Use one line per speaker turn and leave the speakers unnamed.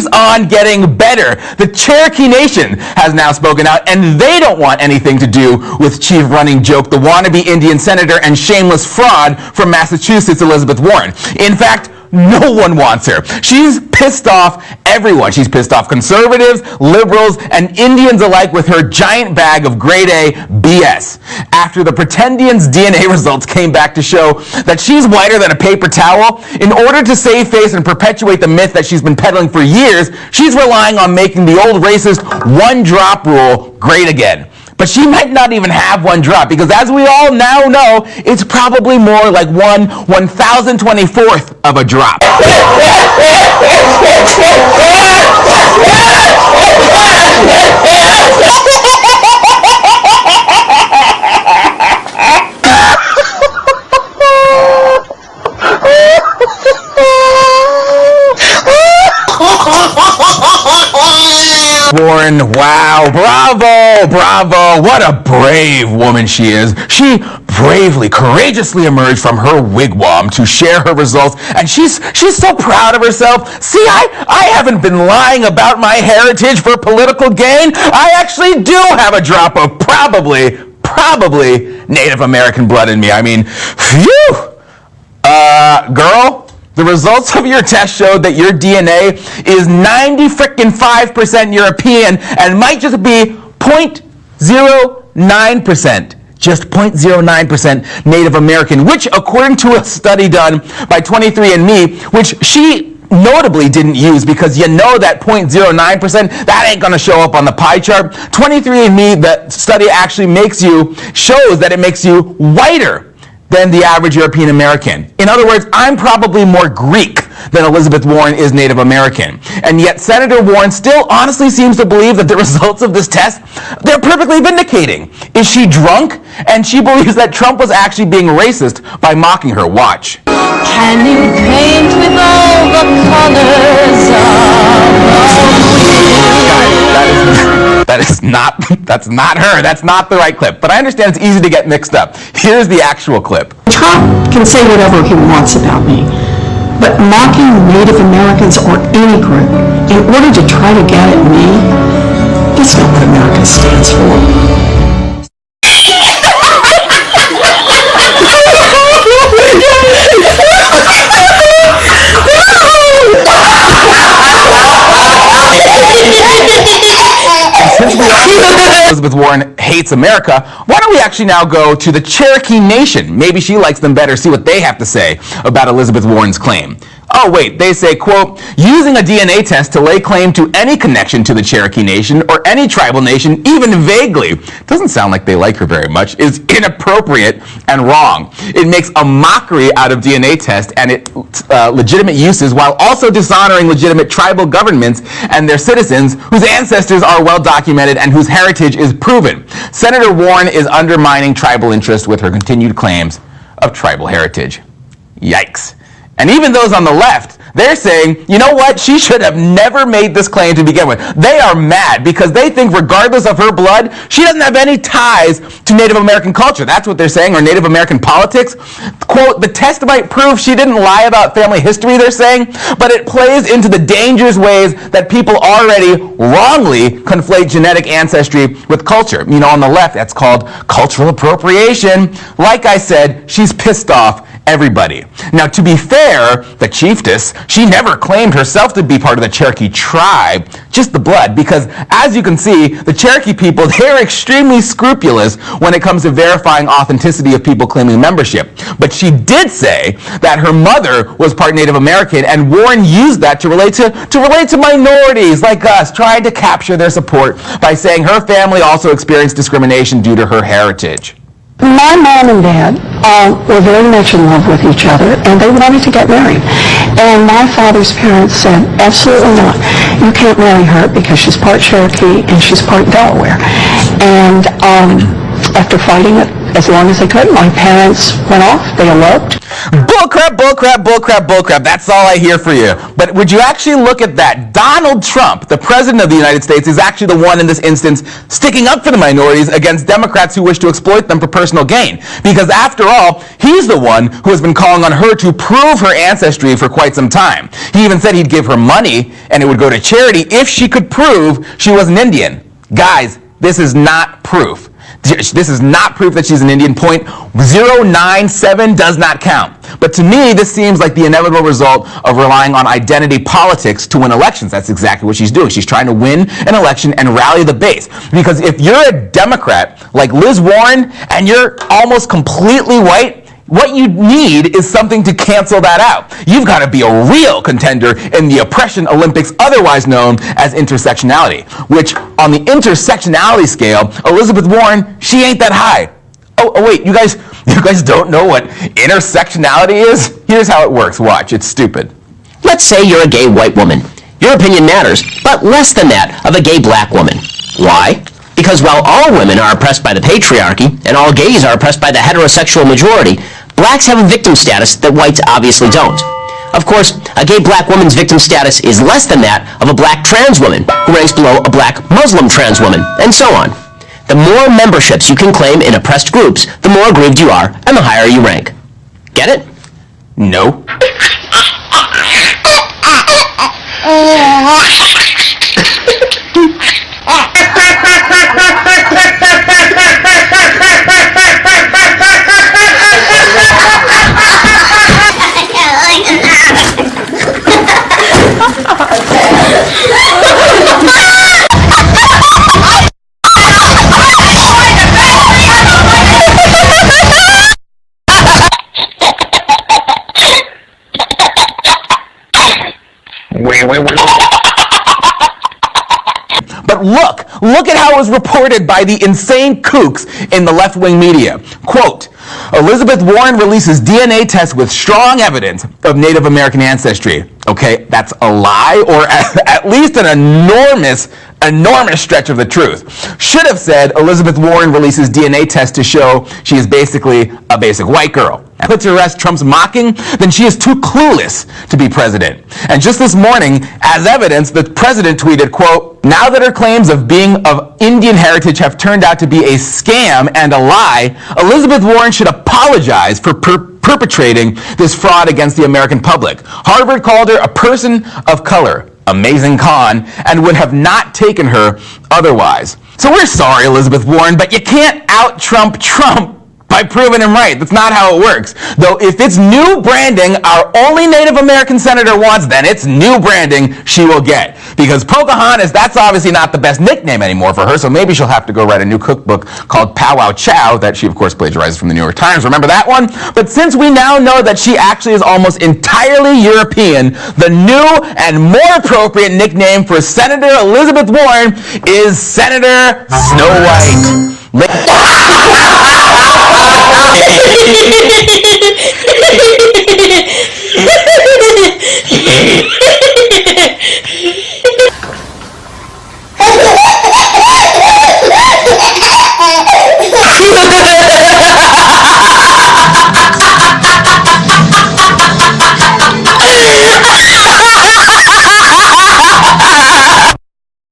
keeps on getting better. The Cherokee Nation has now spoken out, and they don't want anything to do with chief running joke, the wannabe Indian senator and shameless fraud from Massachusetts, Elizabeth Warren. In fact, no one wants her. She's pissed off everyone. She's pissed off conservatives, liberals, and Indians alike with her giant bag of grade A BS. After the Pretendians' DNA results came back to show that she's whiter than a paper towel, in order to save face and perpetuate the myth that she's been peddling for years, she's relying on making the old racist one-drop rule great again. But she might not even have one drop, because as we all now know, it's probably more like 1/1024th of a drop. Warren, wow, bravo, what a brave woman she is. She bravely, courageously emerged from her wigwam to share her results, and she's so proud of herself. See, I haven't been lying about my heritage for political gain. I actually do have a drop of probably Native American blood in me. I mean, phew! Girl, the results of your test showed that your DNA is 95% European and might just be 0.09%. Just 0.09% Native American, which, according to a study done by 23andMe, which she notably didn't use because you know that 0.09%, that ain't going to show up on the pie chart. 23andMe, that study actually shows that it makes you whiter than the average European American. In other words, I'm probably more Greek than Elizabeth Warren is Native American. And yet Senator Warren still honestly seems to believe that the results of this test, they're perfectly vindicating. Is she drunk? And she believes that Trump was actually being racist by mocking her. Watch.
Can you paint with all the colors of
That's not her. That's not the right clip. But I understand it's easy to get mixed up. Here's the actual clip.
Trump can say whatever he wants about me, but mocking Native Americans or any group in order to try to get at me, that's not what America stands for.
Elizabeth Warren hates America, why don't we actually now go to the Cherokee Nation? Maybe she likes them better, see what they have to say about Elizabeth Warren's claim. Oh wait, they say, quote, using a DNA test to lay claim to any connection to the Cherokee Nation or any tribal nation, even vaguely, doesn't sound like they like her very much, is inappropriate and wrong. It makes a mockery out of DNA tests and its legitimate uses while also dishonoring legitimate tribal governments and their citizens whose ancestors are well documented and whose heritage is proven. Senator Warren is undermining tribal interest with her continued claims of tribal heritage. Yikes. And even those on the left, they're saying, you know what, she should have never made this claim to begin with. They are mad because they think regardless of her blood, she doesn't have any ties to Native American culture. That's what they're saying, or Native American politics. Quote, the test might prove she didn't lie about family history, they're saying, but it plays into the dangerous ways that people already wrongly conflate genetic ancestry with culture. You know, on the left, that's called cultural appropriation. Like I said, she's pissed off everybody. Now, to be fair, the chiefess, she never claimed herself to be part of the Cherokee tribe, just the blood, because as you can see, the Cherokee people, they're extremely scrupulous when it comes to verifying authenticity of people claiming membership. But she did say that her mother was part Native American, and Warren used that to relate to minorities like us, trying to capture their support by saying her family also experienced discrimination due to her heritage.
My mom and dad were very much in love with each other, and they wanted to get married. And my father's parents said, absolutely not. You can't marry her because she's part Cherokee and she's part Delaware. And after fighting it as long as they could. My parents went off. They eloped.
Bullcrap, bullcrap, bullcrap, bullcrap. That's all I hear for you. But would you actually look at that? Donald Trump, the president of the United States, is actually the one in this instance sticking up for the minorities against Democrats who wish to exploit them for personal gain. Because after all, he's the one who has been calling on her to prove her ancestry for quite some time. He even said he'd give her money and it would go to charity if she could prove she was an Indian. Guys, this is not proof. This is not proof that she's an Indian. .097 does not count. But to me, this seems like the inevitable result of relying on identity politics to win elections. That's exactly what she's doing. She's trying to win an election and rally the base. Because if you're a Democrat like Liz Warren and you're almost completely white, what you need is something to cancel that out. You've got to be a real contender in the oppression Olympics, otherwise known as intersectionality, which on the intersectionality scale, Elizabeth Warren, she ain't that high. Oh wait, you guys don't know what intersectionality is? Here's how it works. Watch, it's stupid.
Let's say you're a gay white woman. Your opinion matters, but less than that of a gay black woman. Why? Because while all women are oppressed by the patriarchy, and all gays are oppressed by the heterosexual majority, blacks have a victim status that whites obviously don't. Of course, a gay black woman's victim status is less than that of a black trans woman, who ranks below a black Muslim trans woman, and so on. The more memberships you can claim in oppressed groups, the more aggrieved you are, and the higher you rank. Get it?
No. But look at how it was reported by the insane kooks in the left-wing media. Quote, Elizabeth Warren releases DNA test with strong evidence of Native American ancestry. Okay, that's a lie, or at least an enormous stretch of the truth. Should have said Elizabeth Warren releases DNA test to show she is basically a basic white girl. Put to rest Trump's mocking, then she is too clueless to be president. And just this morning, as evidence, the president tweeted, quote, now that her claims of being of Indian heritage have turned out to be a scam and a lie, Elizabeth Warren should apologize for perpetrating this fraud against the American public. Harvard called her a person of color, amazing con, and would have not taken her otherwise. So we're sorry, Elizabeth Warren, but you can't out-Trump Trump by proving him right. That's not how it works. Though if it's new branding our only Native American senator wants, then it's new branding she will get. Because Pocahontas, that's obviously not the best nickname anymore for her, so maybe she'll have to go write a new cookbook called Pow Wow Chow that she, of course, plagiarizes from the New York Times. Remember that one? But since we now know that she actually is almost entirely European, the new and more appropriate nickname for Senator Elizabeth Warren is Senator Snow White.